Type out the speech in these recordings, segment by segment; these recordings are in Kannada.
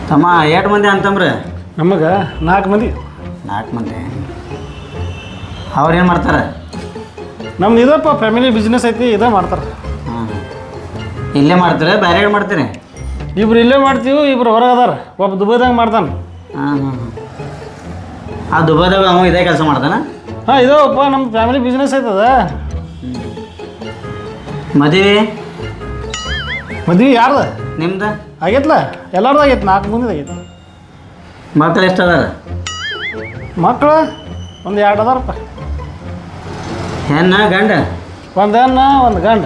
ತಮ್ಮ ಎಷ್ಟು ಮಂದಿ ಅಂತಂಬ್ರಿ? ನಮಗೆ 4 ಮಂದಿ. 4 ಮಂದಿ. ಅವ್ರೇನು ಮಾಡ್ತಾರೆ? ನಮ್ದು ಇದಪ್ಪ ಫ್ಯಾಮಿಲಿ ಬಿಸ್ನೆಸ್ ಐತಿ, ಇದೇ ಮಾಡ್ತಾರೆ. ಹಾಂ, ಇಲ್ಲೇ ಮಾಡ್ತೀರ ಬೇರೆ ಮಾಡ್ತೀರಿ? ಇಬ್ರು ಇಲ್ಲೇ ಮಾಡ್ತೀವಿ, ಇಬ್ರು ಹೊರಗೆ ಅದಾರ. ಒಬ್ಬ ದುಬೈದಾಗ ಮಾಡ್ತಾನೆ. ಹಾಂ ಹಾಂ ಹಾಂ. ಆ ದುಬೈದಾಗ ಅವ ಇದೇ ಕೆಲಸ ಮಾಡ್ತಾನೆ? ಹಾಂ, ಇದಾವಪ್ಪ ನಮ್ಮ ಫ್ಯಾಮಿಲಿ ಬಿಸ್ನೆಸ್ ಐತದ. ಮದ್ವೆ ಯಾರ್ದು? ನಿಮ್ದು ಆಗೈತ್ಲ, ಎಲ್ಲಾರ್ದು ಆಗೈತೆ. 4 ಮಂದಿದು ಆಗೈತೆ. ಮಕ್ಳು ಎಷ್ಟು ಅದಾರ? ಮಕ್ಕಳು ಒಂದು 2 ಅದಾರಪ್ಪ. ಹೆಣ್ಣ ಗಂಡ? ಒಂದು ಹೆಣ್ಣ ಒಂದು ಗಂಡ.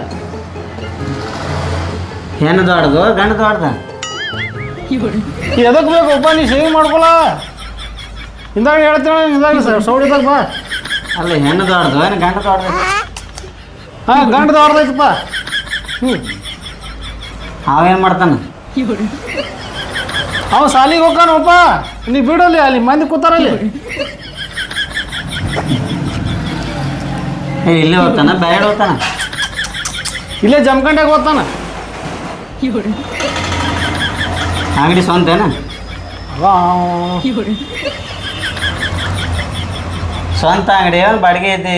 ಹೆಣ್ಣು ದೊಡ್ಡದು ಗಂಡ ದೊಡ್ಡದ? ಎದಕ್ಕೆ ಬೇಕಪ್ಪ ನೀ ಸೇವಿಂಗ್ ಮಾಡ್ಕೊಳ. ಹಿಂದಾಗ ಹೇಳ್ತೀನಿ, ಹಿಂದಾಗ ಸೌಡಿದಾಗ ಬಾ. ಅಲ್ಲ, ಹೆಣ್ಣು ದೊಡ್ಡದು ಏನು ಗಂಡ ದೊಡ್ಡದು? ಹಾಂ, ಗಂಡ ದೊಡ್ಡದೈತಪ್ಪ. ಅವೇನು ಮಾಡ್ತಾನೆ? ಅವ ಸಾಲಿಗೆ ಹೋಗ್ಕಾನಪ್ಪ. ನೀ ಬಿಡಲ್ಲಿ, ಅಲ್ಲಿ ಮಂದಿ ಕೂತಾರಲ್ಲಿ. ಇಲ್ಲೇ ಹೋಗ್ತಾನ ಬೇರೆ ಹೋಗ್ತಾನ? ಇಲ್ಲೇ ಜಮಖಂಡ್ಯಾಗ ಹೋಗ್ತಾನ. ಅಂಗಡಿ ಸ್ವಂತೇನ? ಸ್ವಂತ ಅಂಗಡಿ ಬಾಡಿಗೆ ಐತಿ?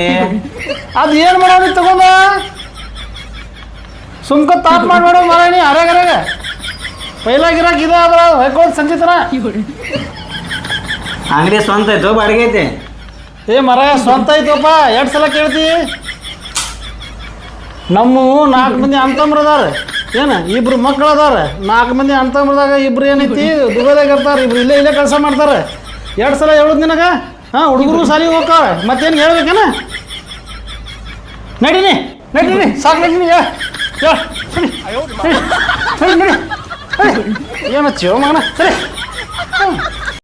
ಅದು ಏನು ಮಾಡೋದು ತಗೊಂಡ ಸುಮ್ಕ ತಾಪ್ ಮಾಡ್ಬೇಡ ಮಾರಾಣಿ. ಅರೆಗರೆಗ ಪೈಲಾಗಿರಾಕ ಇದು ಅದ್ರ ಹೊಯ್ಕೋದು ಸಂಚಿತರ. ಅಂಗಡಿ ಸ್ವಂತ ಐತೋ ಬಾಡಿಗೆ ಐತಿ? ಏ ಮರ ಸ್ವಂತ ಐತಪ್ಪ. 2 ಸಲ ಕೇಳ್ತಿ. ನಮ್ಮ 4 ಮಂದಿ ಅಂತಂಬ್ರ ಅದಾರ. ಏನು 2 ಮಕ್ಳು ಅದಾರ. 4 ಮಂದಿ ಅಂತಂಬ್ರದಾಗ 2 ಏನೈತಿ ದುಬೈದಾಗ ಇರ್ತಾರೆ. 2 ಇಲ್ಲೇ ಕೆಲಸ ಮಾಡ್ತಾರೆ. 2 ಸಲ ಹೇಳುದು ನಿನಗೆ. ಹಾಂ, ಹುಡುಗರು ಸಾಲಿಗೆ ಹೋಗ್ತಾವೆ. ಮತ್ತೇನು ಹೇಳ್ಬೇಕೇನ? ನಡೀನಿ ನಡೀನಿ, ಸಾಕು ನಡೀನಿ. ನಡಿ ಏನು ಹಚ್ಚಿ ಮಗನ, ಸರಿ.